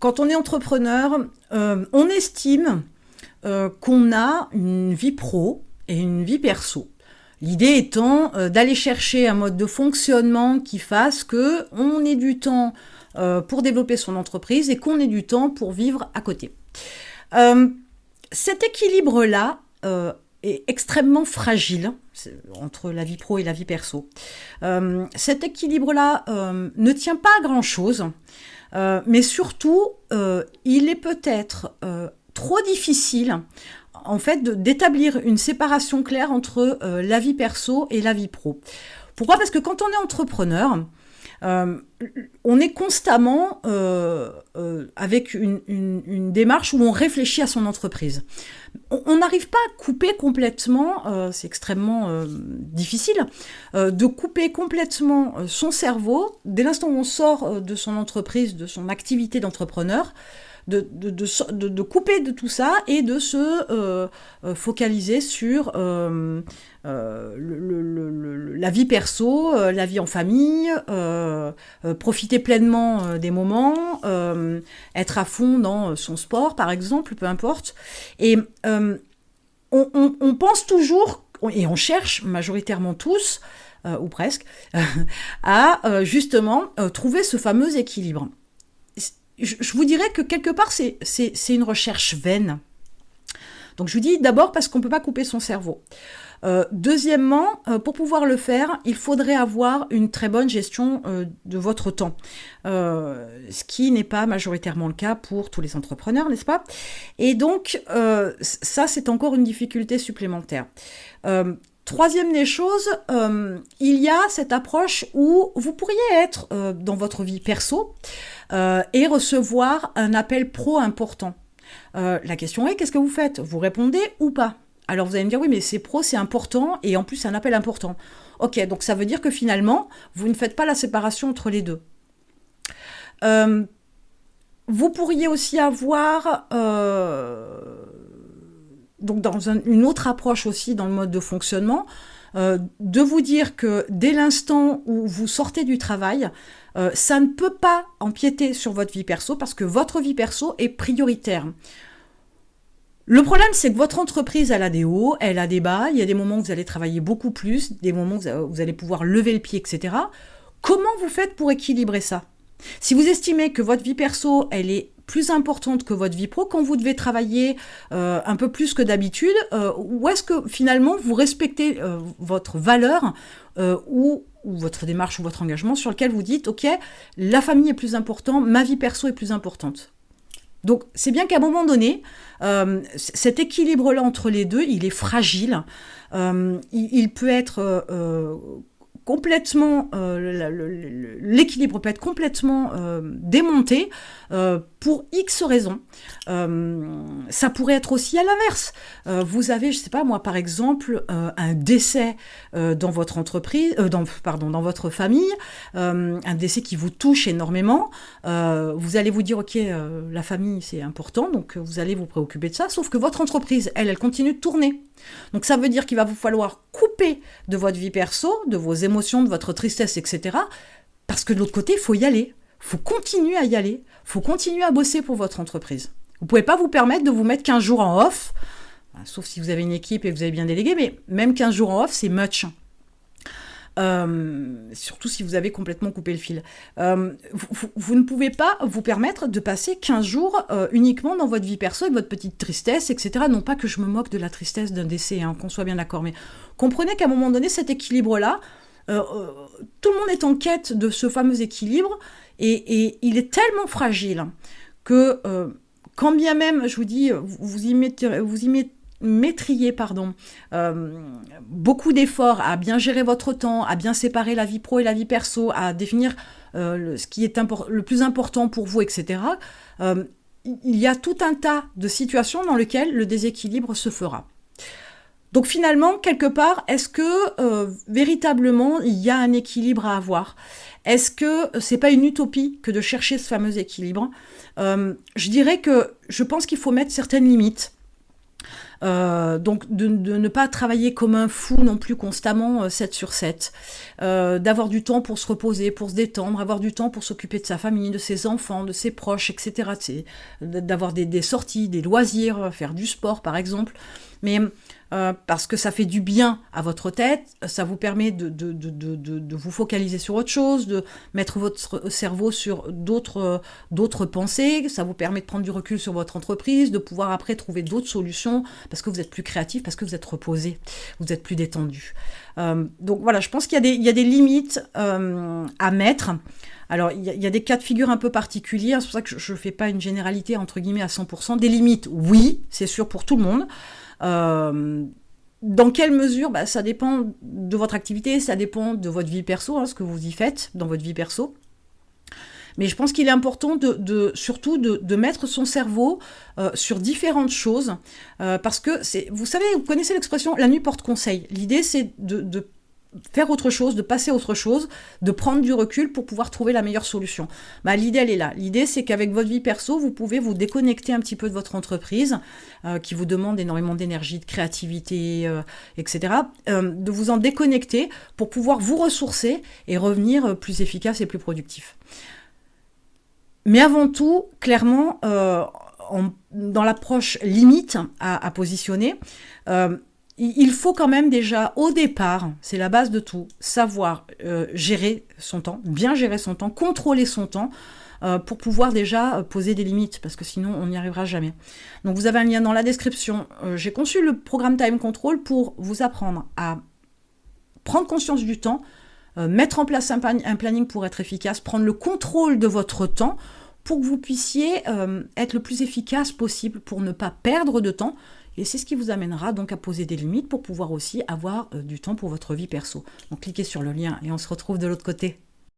Quand on est entrepreneur, on estime qu'on a une vie pro et une vie perso. L'idée étant d'aller chercher un mode de fonctionnement qui fasse qu'on ait du temps pour développer son entreprise et qu'on ait du temps pour vivre à côté. Cet équilibre-là est extrêmement fragile entre la vie pro et la vie perso. Cet équilibre-là ne tient pas à grand-chose, mais surtout, il est peut-être trop difficile en fait d'établir une séparation claire entre la vie perso et la vie pro. Pourquoi ? Parce que quand on est entrepreneur, on est constamment avec une démarche où on réfléchit à son entreprise. On n'arrive pas à couper complètement, c'est extrêmement difficile, de couper complètement son cerveau dès l'instant où on sort de son entreprise, de son activité d'entrepreneur, de couper de tout ça et de se focaliser sur la vie perso, la vie en famille, profiter pleinement des moments, être à fond dans son sport par exemple, peu importe. Et on pense toujours, et on cherche majoritairement tous, ou presque, à justement trouver ce fameux équilibre. Je vous dirais que quelque part, c'est une recherche vaine. Donc je vous dis d'abord parce qu'on ne peut pas couper son cerveau. Deuxièmement, pour pouvoir le faire, il faudrait avoir une très bonne gestion de votre temps. Ce qui n'est pas majoritairement le cas pour tous les entrepreneurs, n'est-ce pas ? Et donc, ça, c'est encore une difficulté supplémentaire. Troisième des choses, il y a cette approche où vous pourriez être dans votre vie perso et recevoir un appel pro important. La question est, qu'est-ce que vous faites ? Vous répondez ou pas ? Alors vous allez me dire, oui, mais c'est pro, c'est important, et en plus c'est un appel important. Ok, donc ça veut dire que finalement, vous ne faites pas la séparation entre les deux. Vous pourriez aussi avoir... donc dans une autre approche aussi dans le mode de fonctionnement, de vous dire que dès l'instant où vous sortez du travail, ça ne peut pas empiéter sur votre vie perso parce que votre vie perso est prioritaire. Le problème, c'est que votre entreprise, elle a des hauts, elle a des bas, il y a des moments où vous allez travailler beaucoup plus, des moments où vous allez pouvoir lever le pied, etc. Comment vous faites pour équilibrer ça ? Si vous estimez que votre vie perso, elle est plus importante que votre vie pro, quand vous devez travailler un peu plus que d'habitude, ou est-ce que finalement vous respectez votre valeur ou votre démarche ou votre engagement sur lequel vous dites, ok, la famille est plus importante, ma vie perso est plus importante. Donc c'est bien qu'à un moment donné, cet équilibre-là entre les deux, il est fragile, il peut être... complètement, l'équilibre peut être complètement démonté pour X raisons. Ça pourrait être aussi à l'inverse. Vous avez, je ne sais pas moi, par exemple, un décès dans votre entreprise, dans votre famille, un décès qui vous touche énormément. Vous allez vous dire, ok, la famille c'est important, donc vous allez vous préoccuper de ça, sauf que votre entreprise, elle continue de tourner. Donc ça veut dire qu'il va vous falloir couper de votre vie perso, de vos émotions, de votre tristesse, etc. Parce que de l'autre côté, il faut y aller. Il faut continuer à y aller. Il faut continuer à bosser pour votre entreprise. Vous ne pouvez pas vous permettre de vous mettre 15 jours en off, sauf si vous avez une équipe et que vous avez bien délégué, mais même 15 jours en off, c'est much. Surtout si vous avez complètement coupé le fil. Vous ne pouvez pas vous permettre de passer 15 jours uniquement dans votre vie perso avec votre petite tristesse, etc. Non pas que je me moque de la tristesse d'un décès, qu'on soit bien d'accord, mais comprenez qu'à un moment donné, cet équilibre-là, tout le monde est en quête de ce fameux équilibre et il est tellement fragile que quand bien même, je vous dis, vous y mettriez beaucoup d'efforts à bien gérer votre temps, à bien séparer la vie pro et la vie perso, à définir ce qui est le plus important pour vous, etc. Il y a tout un tas de situations dans lesquelles le déséquilibre se fera. Donc finalement, quelque part, est-ce que véritablement il y a un équilibre à avoir ? Est-ce que c'est pas une utopie que de chercher ce fameux équilibre ? Je dirais que je pense qu'il faut mettre certaines limites. Donc de ne pas travailler comme un fou non plus constamment 7 sur 7. D'avoir du temps pour se reposer, pour se détendre, avoir du temps pour s'occuper de sa famille, de ses enfants, de ses proches, etc. D'avoir des sorties, des loisirs, faire du sport par exemple. Mais parce que ça fait du bien à votre tête, ça vous permet de vous focaliser sur autre chose, de mettre votre cerveau sur d'autres pensées, ça vous permet de prendre du recul sur votre entreprise, de pouvoir après trouver d'autres solutions, parce que vous êtes plus créatif, parce que vous êtes reposé, vous êtes plus détendu. Donc voilà, je pense qu'il y a des limites à mettre. Alors, il y a des cas de figure un peu particuliers, c'est pour ça que je ne fais pas une généralité, entre guillemets, à 100%. Des limites, oui, c'est sûr pour tout le monde. Dans quelle mesure, ça dépend de votre activité, ça dépend de votre vie perso, ce que vous y faites dans votre vie perso. Mais je pense qu'il est important surtout de mettre son cerveau sur différentes choses, parce que vous savez, vous connaissez l'expression « la nuit porte conseil ». L'idée, c'est de faire autre chose, de passer à autre chose, de prendre du recul pour pouvoir trouver la meilleure solution. L'idée, elle est là. L'idée, c'est qu'avec votre vie perso, vous pouvez vous déconnecter un petit peu de votre entreprise, qui vous demande énormément d'énergie, de créativité, etc. De vous en déconnecter pour pouvoir vous ressourcer et revenir plus efficace et plus productif. Mais avant tout, clairement, dans l'approche limite à positionner, il faut quand même déjà, au départ, c'est la base de tout, savoir gérer son temps, bien gérer son temps, contrôler son temps, pour pouvoir déjà poser des limites, parce que sinon on n'y arrivera jamais. Donc vous avez un lien dans la description. J'ai conçu le programme Time Control pour vous apprendre à prendre conscience du temps, mettre en place un planning pour être efficace, prendre le contrôle de votre temps pour que vous puissiez être le plus efficace possible pour ne pas perdre de temps. Et c'est ce qui vous amènera donc à poser des limites pour pouvoir aussi avoir du temps pour votre vie perso. Donc cliquez sur le lien et on se retrouve de l'autre côté.